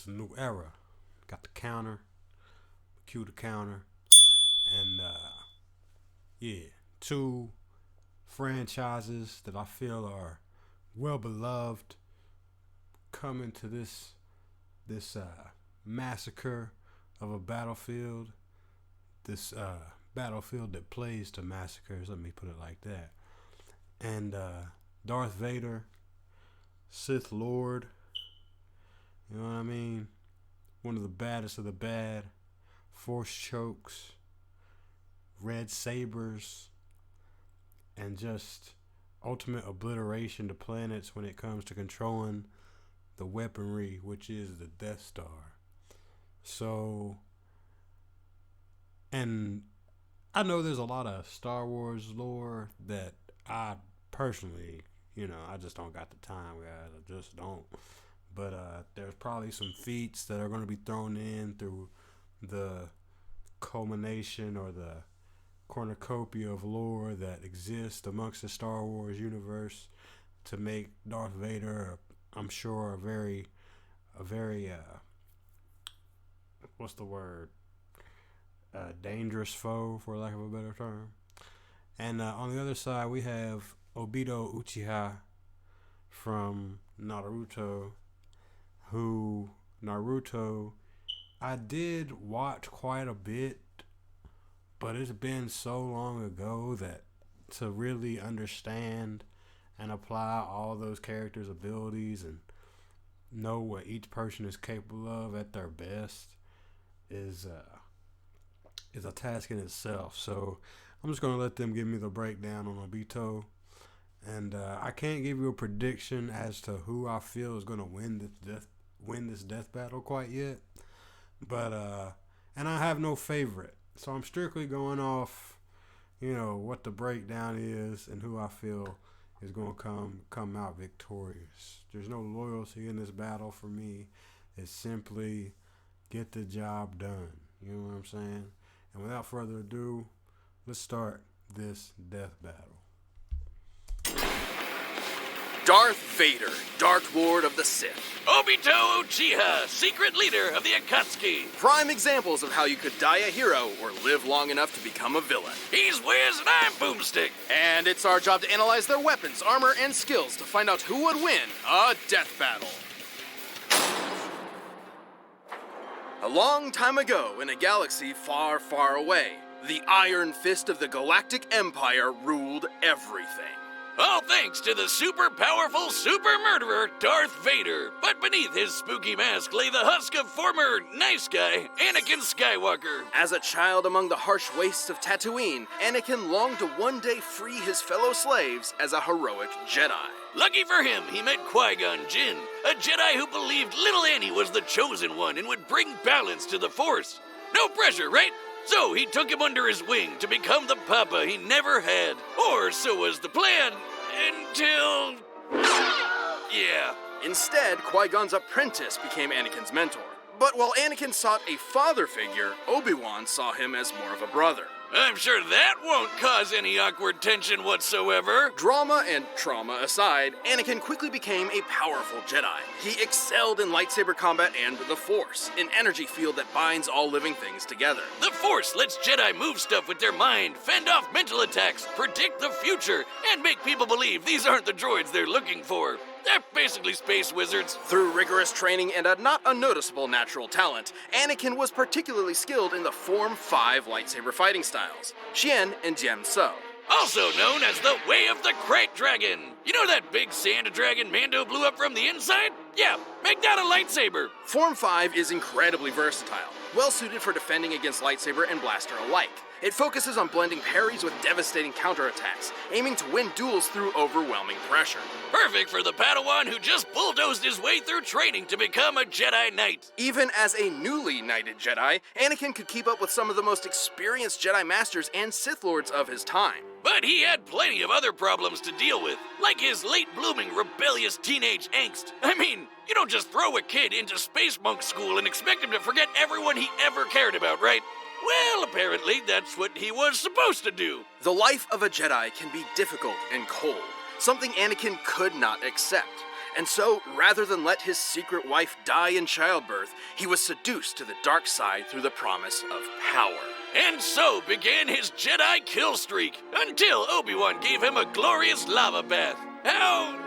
It's a new era. Got the counter, cue the counter, and yeah, two franchises that I feel are well beloved coming to this massacre of a battlefield. This battlefield that plays to massacres. Let me put it like that. And Darth Vader, Sith Lord. You know what I mean? One of the baddest of the bad. Force chokes, red sabers, and just ultimate obliteration to planets when it comes to controlling the weaponry, which is the Death Star. So, and I know there's a lot of Star Wars lore that I personally, I just don't got the time, guys. I just don't. But there's probably some feats that are going to be thrown in through the culmination or the cornucopia of lore that exists amongst the Star Wars universe to make Darth Vader, I'm sure, a very what's the word? Dangerous foe, for lack of a better term. And on the other side, we have OBITO Uchiha from Naruto, I did watch quite a bit, but it's been so long ago that to really understand and apply all those characters' abilities and know what each person is capable of at their best is a task in itself. So I'm just going to let them give me the breakdown on Obito. And I can't give you a prediction as to who I feel is going to win this death battle quite yet. But and I have no favorite. So I'm strictly going off, what the breakdown is and who I feel is going to come out victorious. There's no loyalty in this battle for me. It's simply get the job done. You know what I'm saying? And without further ado, let's start this death battle. Darth Vader, Dark Lord of the Sith. Obito Uchiha, secret leader of the Akatsuki. Prime examples of how you could die a hero or live long enough to become a villain. He's Wiz and I'm Boomstick. And it's our job to analyze their weapons, armor, and skills to find out who would win a death battle. A long time ago, in a galaxy far, far away, the Iron Fist of the Galactic Empire ruled everything. All thanks to the super powerful super murderer, Darth Vader. But beneath his spooky mask lay the husk of former nice guy, Anakin Skywalker. As a child among the harsh wastes of Tatooine, Anakin longed to one day free his fellow slaves as a heroic Jedi. Lucky for him, he met Qui-Gon Jinn, a Jedi who believed little Annie was the chosen one and would bring balance to the Force. No pressure, right? So he took him under his wing to become the papa he never had. Or so was the plan, until... yeah. Instead, Qui-Gon's apprentice became Anakin's mentor. But while Anakin sought a father figure, Obi-Wan saw him as more of a brother. I'm sure that won't cause any awkward tension whatsoever. Drama and trauma aside, Anakin quickly became a powerful Jedi. He excelled in lightsaber combat and the Force, an energy field that binds all living things together. The Force lets Jedi move stuff with their mind, fend off mental attacks, predict the future, and make people believe these aren't the droids they're looking for. They're basically space wizards. Through rigorous training and a not unnoticeable natural talent, Anakin was particularly skilled in the Form 5 lightsaber fighting styles, Xian and Jian So. Also known as the Way of the Crate Dragon. You know that big sand dragon Mando blew up from the inside? Yeah, make that a lightsaber. Form 5 is incredibly versatile, well suited for defending against lightsaber and blaster alike. It focuses on blending parries with devastating counterattacks, aiming to win duels through overwhelming pressure. Perfect for the Padawan who just bulldozed his way through training to become a Jedi Knight. Even as a newly knighted Jedi, Anakin could keep up with some of the most experienced Jedi Masters and Sith Lords of his time. But he had plenty of other problems to deal with, like his late-blooming rebellious teenage angst. I mean, you don't just throw a kid into space monk school and expect him to forget everyone he ever cared about, right? Well, apparently that's what he was supposed to do. The life of a Jedi can be difficult and cold, something Anakin could not accept. And so, rather than let his secret wife die in childbirth, he was seduced to the dark side through the promise of power. And so began his Jedi kill streak, until Obi-Wan gave him a glorious lava bath. How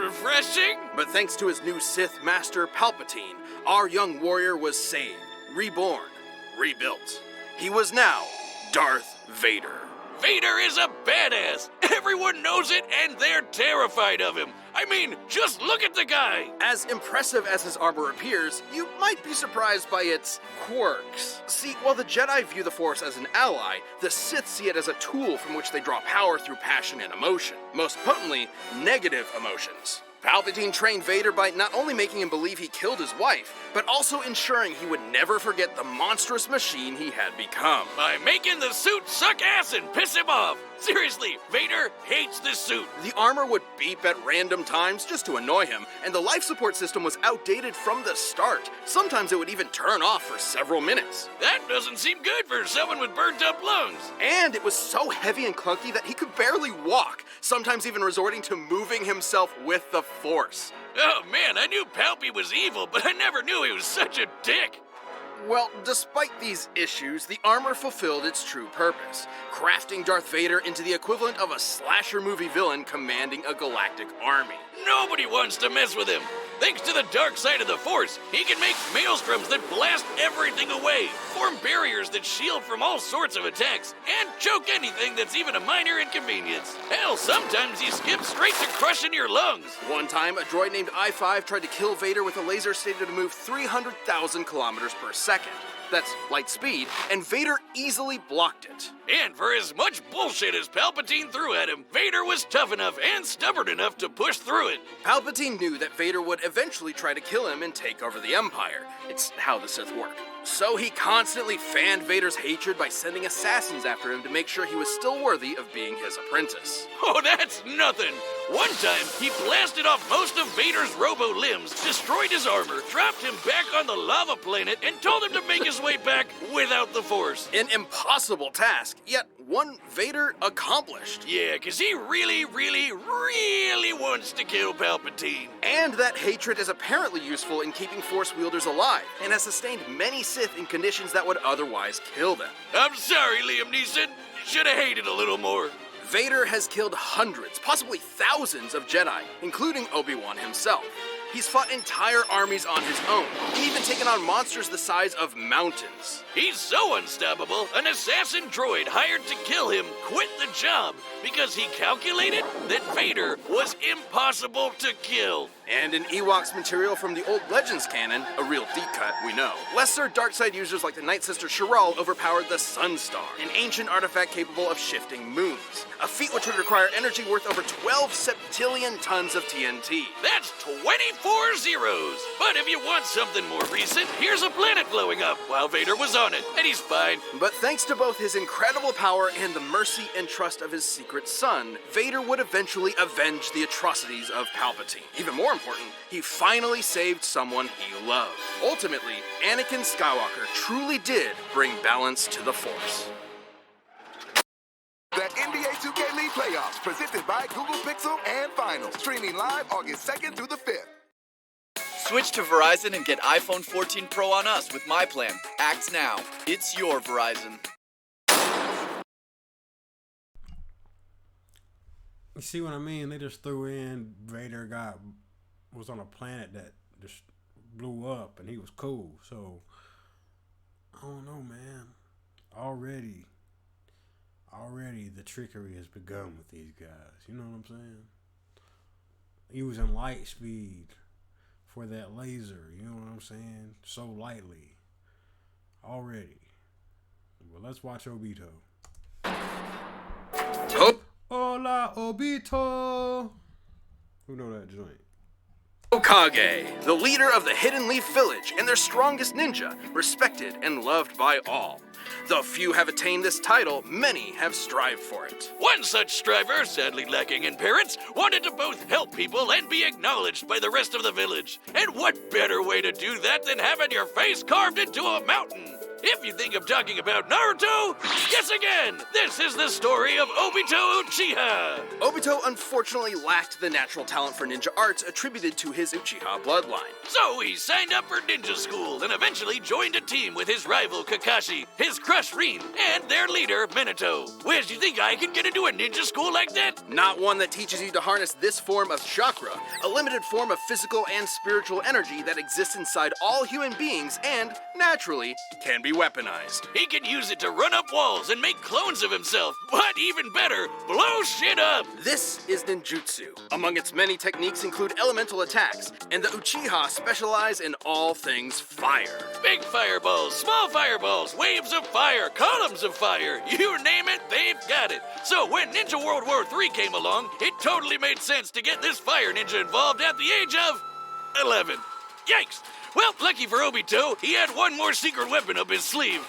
refreshing! But thanks to his new Sith Master Palpatine, our young warrior was saved, reborn, rebuilt. He was now Darth Vader. Vader is a badass. Everyone knows it, and they're terrified of him. I mean, just look at the guy. As impressive as his armor appears, you might be surprised by its quirks. See, while the Jedi view the Force as an ally, the Sith see it as a tool from which they draw power through passion and emotion. Most potently, negative emotions. Palpatine trained Vader by not only making him believe he killed his wife, but also ensuring he would never forget the monstrous machine he had become. By making the suit suck ass and piss him off. Seriously, Vader hates this suit. The armor would beep at random times just to annoy him, and the life support system was outdated from the start. Sometimes it would even turn off for several minutes. That doesn't seem good for someone with burnt up lungs. And it was so heavy and clunky that he could barely walk, sometimes even resorting to moving himself with the Force. Oh man, I knew Palpy was evil, but I never knew he was such a dick. Well, despite these issues, the armor fulfilled its true purpose, crafting Darth Vader into the equivalent of a slasher movie villain commanding a galactic army. Nobody wants to mess with him. Thanks to the dark side of the Force, he can make maelstroms that blast everything away, form barriers that shield from all sorts of attacks, and choke anything that's even a minor inconvenience. Hell, sometimes he skips straight to crushing your lungs. One time, a droid named I-5 tried to kill Vader with a laser stated to move 300,000 kilometers per second. That's light speed, and Vader easily blocked it. And for as much bullshit as Palpatine threw at him, Vader was tough enough and stubborn enough to push through it. Palpatine knew that Vader would eventually try to kill him and take over the Empire. It's how the Sith work. So he constantly fanned Vader's hatred by sending assassins after him to make sure he was still worthy of being his apprentice. Oh, that's nothing. One time, he blasted off most of Vader's robo-limbs, destroyed his armor, dropped him back on the lava planet, and told him to make his way back without the Force. An impossible task, yet one Vader accomplished. Yeah, 'cause he really wants to kill Palpatine. And that hatred is apparently useful in keeping Force wielders alive, and has sustained many Sith in conditions that would otherwise kill them. I'm sorry, Liam Neeson. Should have hated a little more. Vader has killed hundreds, possibly thousands of Jedi, including Obi-Wan himself. He's fought entire armies on his own, and even taken on monsters the size of mountains. He's so unstoppable, an assassin droid hired to kill him quit the job because he calculated that Vader was impossible to kill. And in Ewok's material from the old Legends canon, a real deep cut, we know, lesser darkside users like the Night Sister Shirral overpowered the Sunstar, an ancient artifact capable of shifting moons, a feat which would require energy worth over 12 septillion tons of TNT. That's 24 zeros. But if you want something more recent, here's a planet blowing up while Vader was on it, and he's fine. But thanks to both his incredible power and the mercy and trust of his secret son, Vader would eventually avenge the atrocities of Palpatine. Even more important, he finally saved someone he loved. Ultimately, Anakin Skywalker truly did bring balance to the Force. The NBA 2K League Playoffs, presented by Google Pixel and Finals, streaming live August 2nd through the 5th. Switch to Verizon and get iPhone 14 Pro on us with my plan. Act now. It's your Verizon. You see what I mean? They just threw in Vader was on a planet that just blew up and he was cool. So I don't know, man. Already the trickery has begun with these guys. You know what I'm saying? Using light speed for that laser, you know what I'm saying? So lightly. Already. Well, let's watch OBITO. Oh. Hola, OBITO! Who know that joint? Hokage, the leader of the Hidden Leaf Village and their strongest ninja, respected and loved by all. Though few have attained this title, many have strived for it. One such striver, sadly lacking in parents, wanted to both help people and be acknowledged by the rest of the village. And what better way to do that than having your face carved into a mountain? If you think I'm talking about Naruto, guess again! This is the story of Obito Uchiha! Obito unfortunately lacked the natural talent for ninja arts attributed to his Uchiha bloodline. So he signed up for ninja school and eventually joined a team with his rival Kakashi, his crush Rin, and their leader Minato. Where do you think I can get into a ninja school like that? Not one that teaches you to harness this form of chakra, a limited form of physical and spiritual energy that exists inside all human beings and, naturally, can be weaponized. He can use it to run up walls and make clones of himself, but even better, blow shit up! This is ninjutsu. Among its many techniques include elemental attacks, and the Uchiha specialize in all things fire. Big fireballs, small fireballs, waves of fire, columns of fire, you name it, they've got it. So when Ninja World War III came along, it totally made sense to get this fire ninja involved at the age of 11. Yikes! Well, lucky for Obito, he had one more secret weapon up his sleeve,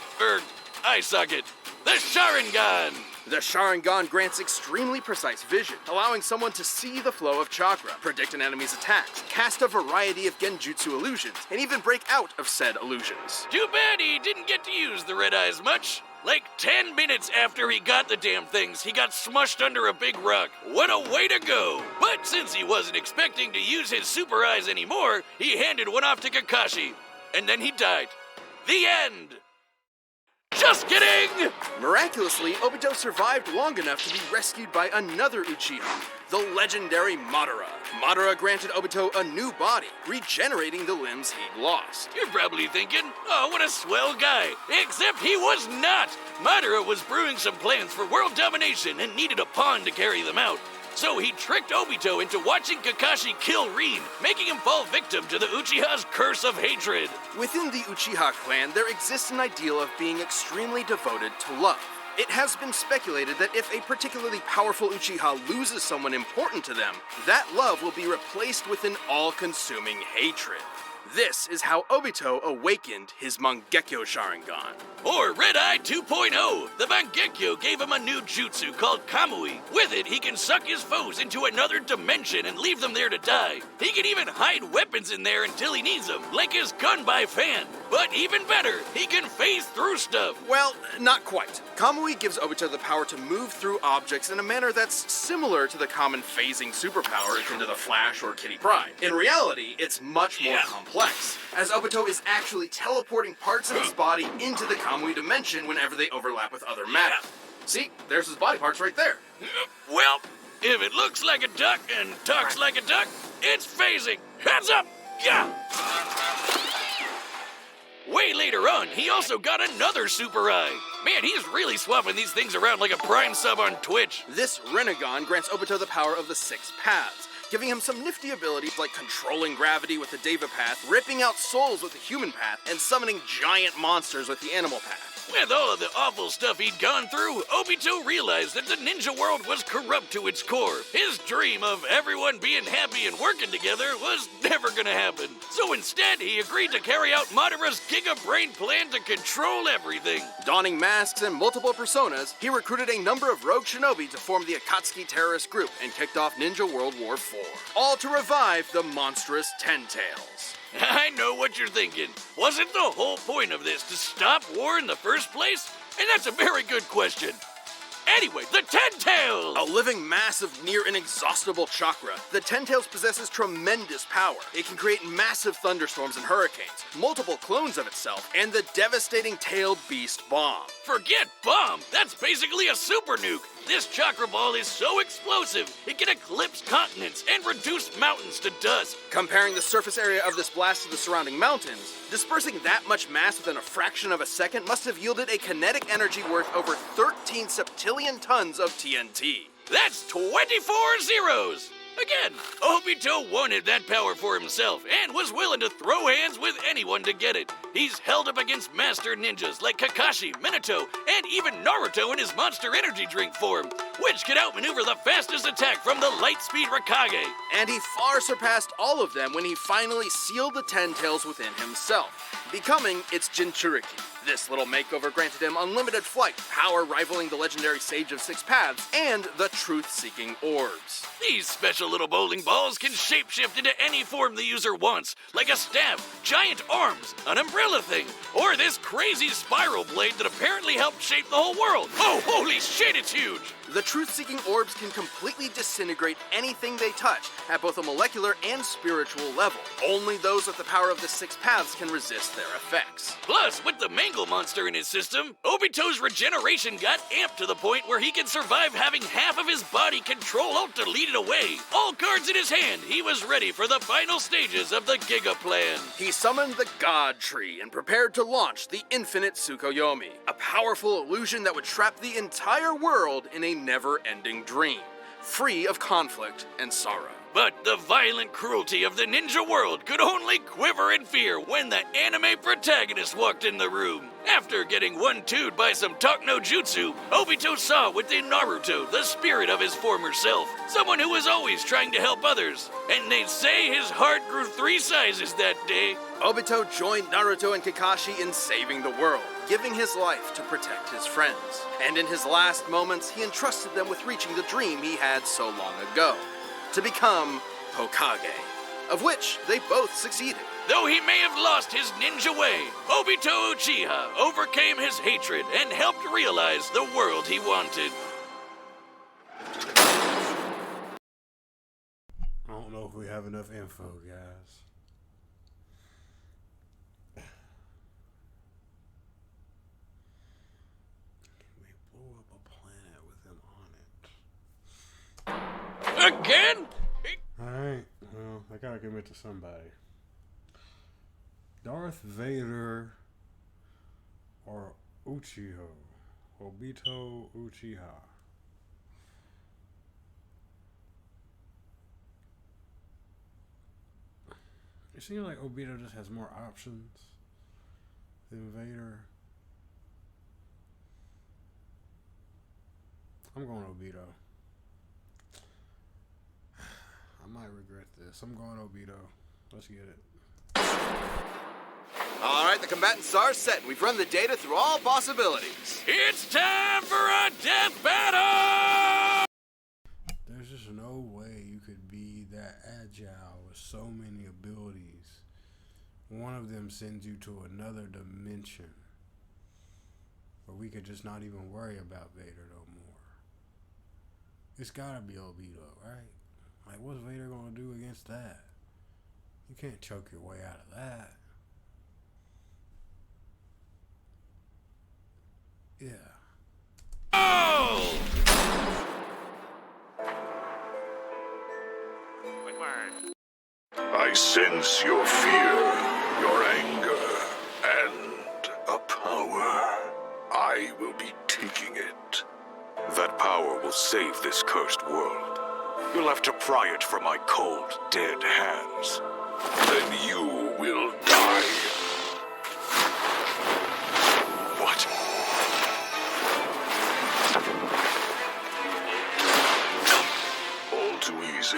eye socket, the Sharingan. The Sharingan grants extremely precise vision, allowing someone to see the flow of chakra, predict an enemy's attacks, cast a variety of genjutsu illusions, and even break out of said illusions. Too bad he didn't get to use the red eyes much. Like 10 minutes after he got the damn things, he got smushed under a big rock. What a way to go! But since he wasn't expecting to use his super eyes anymore, he handed one off to Kakashi. And then he died. The end! Just kidding! Miraculously, Obito survived long enough to be rescued by another Uchiha, the legendary Madara. Madara granted Obito a new body, regenerating the limbs he'd lost. You're probably thinking, oh, what a swell guy. Except he was not! Madara was brewing some plans for world domination and needed a pawn to carry them out. So he tricked Obito into watching Kakashi kill Rin, making him fall victim to the Uchiha's curse of hatred. Within the Uchiha clan, there exists an ideal of being extremely devoted to love. It has been speculated that if a particularly powerful Uchiha loses someone important to them, that love will be replaced with an all-consuming hatred. This is how Obito awakened his Mangekyo Sharingan. Or Red Eye 2.0. The Mangekyo gave him a new jutsu called Kamui. With it, he can suck his foes into another dimension and leave them there to die. He can even hide weapons in there until he needs them, like his gun by fan. But even better, he can phase through stuff. Well, not quite. Kamui gives Obito the power to move through objects in a manner that's similar to the common phasing superpower akin to the Flash or Kitty Pryde. In reality, it's much more complex, as Obito is actually teleporting parts of his body into the Kamui dimension whenever they overlap with other matter. See, there's his body parts right there. Well, if it looks like a duck and talks like a duck, it's phasing. Heads up! Yeah! Way later on, he also got another super eye. Man, he's really swapping these things around like a Prime sub on Twitch. This Renegon grants Obito the power of the 6 paths, giving him some nifty abilities like controlling gravity with the Deva path, ripping out souls with the human path, and summoning giant monsters with the animal path. With all of the awful stuff he'd gone through, Obito realized that the ninja world was corrupt to its core. His dream of everyone being happy and working together was never gonna happen. So instead, he agreed to carry out Madara's Giga Brain plan to control everything. Donning masks and multiple personas, he recruited a number of rogue shinobi to form the Akatsuki terrorist group and kicked off Ninja World War IV, all to revive the monstrous Ten Tails. I know what you're thinking. Wasn't the whole point of this to stop war in the first place? And that's a very good question. Anyway, the Ten Tails! A living mass of near inexhaustible chakra, the Ten Tails possesses tremendous power. It can create massive thunderstorms and hurricanes, multiple clones of itself, and the devastating tailed beast bomb. Forget bomb! That's basically a super nuke! This chakra ball is so explosive, it can eclipse continents and reduce mountains to dust. Comparing the surface area of this blast to the surrounding mountains, dispersing that much mass within a fraction of a second must have yielded a kinetic energy worth over 13 septillion tons of TNT. That's 24 zeros! Again, Obito wanted that power for himself and was willing to throw hands with anyone to get it. He's held up against master ninjas like Kakashi, Minato, and even Naruto in his monster energy drink form, which could outmaneuver the fastest attack from the Lightspeed Raikage. And he far surpassed all of them when he finally sealed the Ten Tails within himself, becoming its Jinchuriki. This little makeover granted him unlimited flight, power rivaling the legendary Sage of 6 Paths, and the truth-seeking orbs. These special little bowling balls can shapeshift into any form the user wants, like a staff, giant arms, an umbrella, umbrella thing, or this crazy spiral blade that apparently helped shape the whole world. Oh, holy shit, it's huge! The truth-seeking orbs can completely disintegrate anything they touch at both a molecular and spiritual level. Only those with the power of the six paths can resist their effects. Plus, with the Mangle monster in his system, Obito's regeneration got amped to the point where he can survive having half of his body Control-Alt-Delete away. All cards in his hand, he was ready for the final stages of the Giga Plan. He summoned the God Tree and prepared to launch the Infinite Tsukuyomi, a powerful illusion that would trap the entire world in a never-ending dream, free of conflict and sorrow. But the violent cruelty of the ninja world could only quiver in fear when the anime protagonist walked in the room. After getting 1-2'd by some talk no jutsu, Obito saw within Naruto the spirit of his former self, someone who was always trying to help others. And they'd say his heart grew 3 sizes that day. Obito joined Naruto and Kakashi in saving the world, giving his life to protect his friends. And in his last moments, he entrusted them with reaching the dream he had so long ago, to become Hokage, of which they both succeeded. Though he may have lost his ninja way, Obito Uchiha overcame his hatred and helped realize the world he wanted. I don't know if we have enough info, guys. We blew up a planet with him on it. Again? Alright, well, I gotta commit to somebody. Darth Vader or Uchiha. Obito Uchiha. It seems like Obito just has more options than Vader. I'm going Obito. I might regret this. I'm going Obito. Let's get it. All right, the combatants are set. We've run the data through all possibilities. It's time for a death battle! There's just no way you could be that agile with so many abilities. One of them sends you to another dimension where we could just not even worry about Vader no more. It's gotta be Obito, right? Like, what's Vader gonna do against that? You can't choke your way out of that. Yeah. Oh! I sense your fear, your anger, and a power. I will be taking it. That power will save this cursed world. You'll have to pry it from my cold, dead hands. Then you will die. What? All too easy.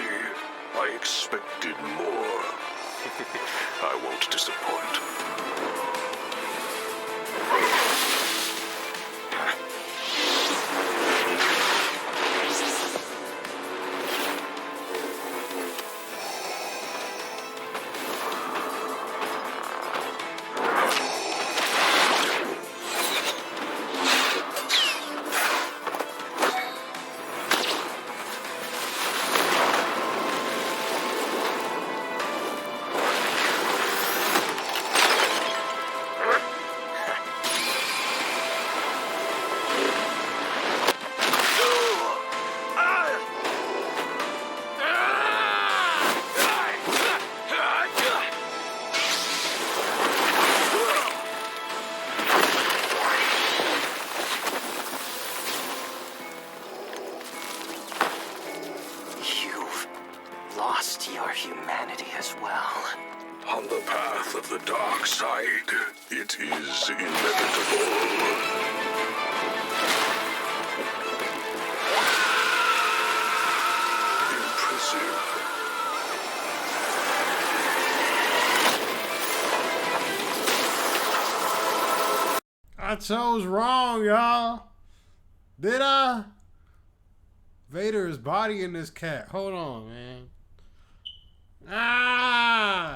I expected more. I won't disappoint. Lost your humanity as well. On the path of the dark side, it is inevitable. Impressive. I chose wrong, y'all. Did I? Vader is bodying this cat. Hold on, man. Ah!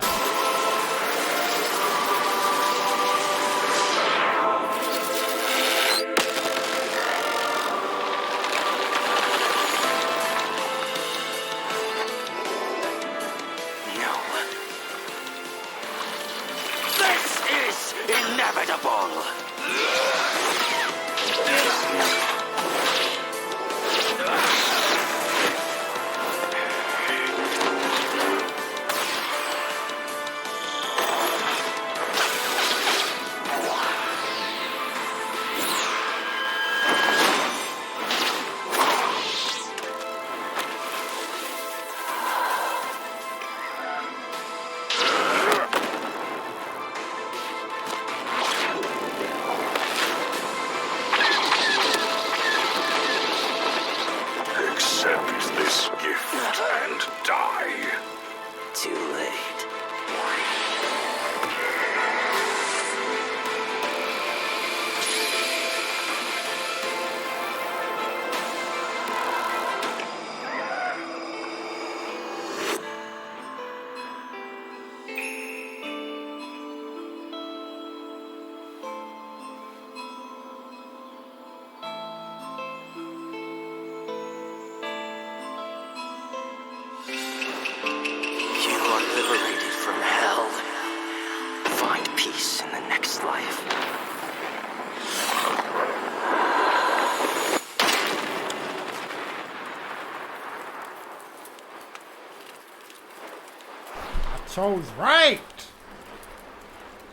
chose right.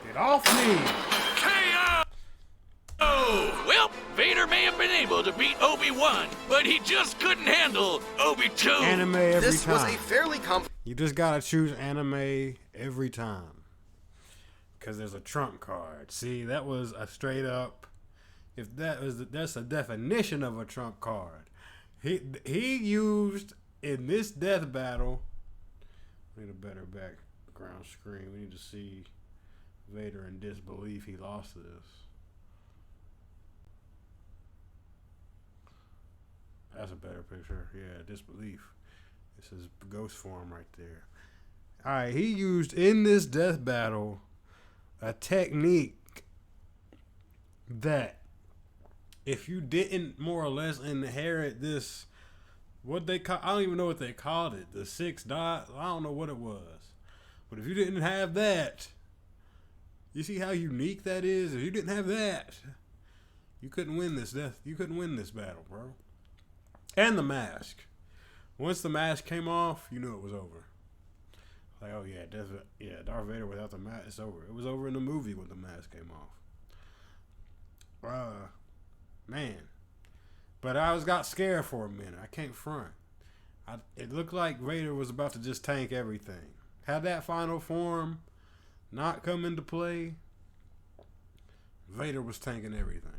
Get off me. KO! Oh, well, Vader may have been able to beat Obi-Wan, but he just couldn't handle OBITO. Anime every This time. was a fairly complex. You just gotta choose anime every time. Because there's a trump card. See, that was a straight up. If that's a definition of a trump card. He used in this death battle. We need a better background screen. We need to see Vader in disbelief. He lost this. That's a better picture. Yeah, disbelief. This is ghost form right there. All right, he used in this death battle a technique that if you didn't more or less inherit this, what they call, I don't even know what they called it, the 6 dot, I don't know what it was. But if you didn't have that, you see how unique that is? If you didn't have that, you couldn't win this battle, bro. And the mask. Once the mask came off, you knew it was over. Like, oh yeah, Darth Vader without the mask, it's over. It was over in the movie when the mask came off. Man. But I got scared for a minute. I can't front. It looked like Vader was about to just tank everything. Had that final form not come into play, Vader was tanking everything.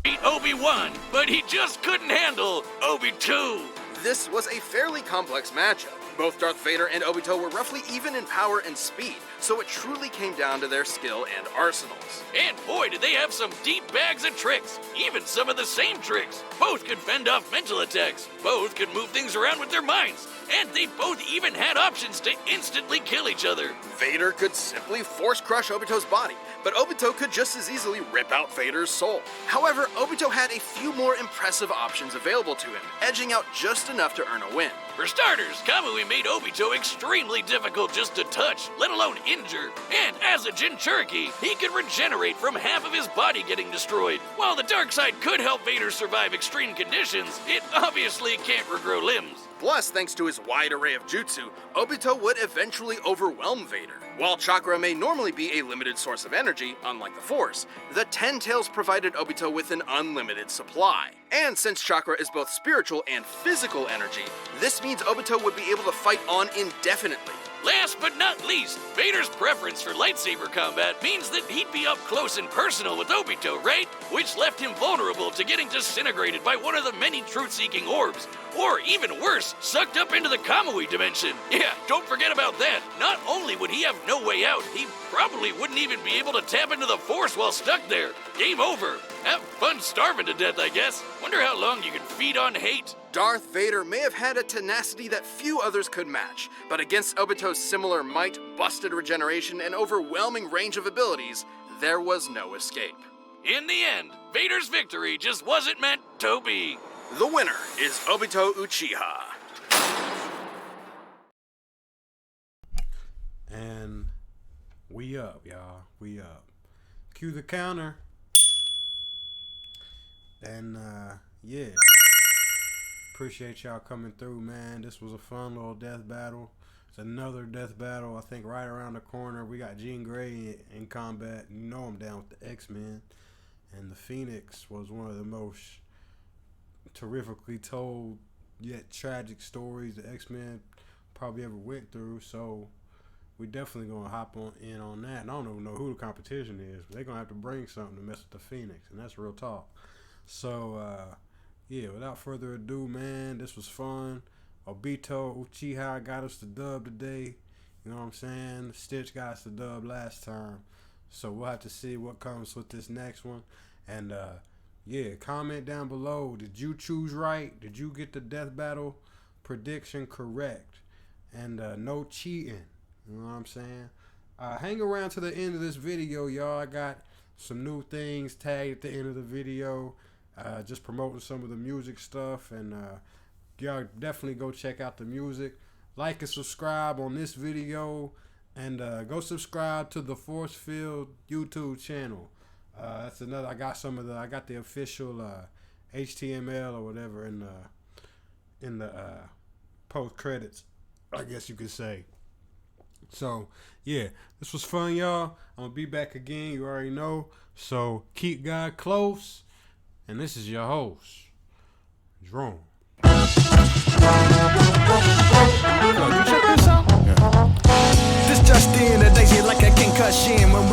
Beat Obi-Wan, but he just couldn't handle Obi-2. This was a fairly complex matchup. Both Darth Vader and Obito were roughly even in power and speed, so it truly came down to their skill and arsenals. And boy, did they have some deep bags of tricks. Even some of the same tricks. Both could fend off mental attacks. Both could move things around with their minds. And they both even had options to instantly kill each other. Vader could simply force crush Obito's body, but Obito could just as easily rip out Vader's soul. However, Obito had a few more impressive options available to him, edging out just enough to earn a win. For starters, Kamui made Obito extremely difficult just to touch, let alone injure. And as a Jinchuriki, he could regenerate from half of his body getting destroyed. While the dark side could help Vader survive extreme conditions, it obviously can't regrow limbs. Plus, thanks to his wide array of jutsu, Obito would eventually overwhelm Vader. While chakra may normally be a limited source of energy, unlike the Force, the Ten Tails provided Obito with an unlimited supply. And since chakra is both spiritual and physical energy, this means Obito would be able to fight on indefinitely. Last but not least, Vader's preference for lightsaber combat means that he'd be up close and personal with Obito, right? Which left him vulnerable to getting disintegrated by one of the many truth-seeking orbs. Or even worse, sucked up into the Kamui dimension. Yeah, don't forget about that. Not only would he have no way out, he probably wouldn't even be able to tap into the Force while stuck there. Game over. Have fun starving to death, I guess. Wonder how long you can feed on hate. Darth Vader may have had a tenacity that few others could match, but against Obito's similar might, busted regeneration, and overwhelming range of abilities, there was no escape. In the end, Vader's victory just wasn't meant to be. The winner is Obito Uchiha. And we up, y'all. We up. Cue the counter. And, yeah. Appreciate y'all coming through, man. This was a fun little death battle. It's another death battle, I think, right around the corner. We got Jean Grey in combat. You know I'm down with the X-Men. And the Phoenix was one of the most terrifically told yet tragic stories the X-Men probably ever went through. So we definitely going to hop in on that. And I don't even know who the competition is, but they're going to have to bring something to mess with the Phoenix. And that's real talk. So, yeah, without further ado, man, this was fun. Obito Uchiha got us the dub today. You know what I'm saying? Stitch got us the dub last time. So we'll have to see what comes with this next one. And, yeah, comment down below. Did you choose right? Did you get the death battle prediction correct? And no cheating. You know what I'm saying? Hang around to the end of this video, y'all. I got some new things tagged at the end of the video. Just promoting some of the music stuff, and y'all definitely go check out the music. Like and subscribe on this video, and go subscribe to the Force Field YouTube channel. That's another. I got the official HTML or whatever in the post credits, I guess you could say. So, yeah, this was fun, y'all. I'm going to be back again. You already know. So, keep God close. And this is your host, Jerome. Yo, you check this out? This just in, a daisy like a concussion when we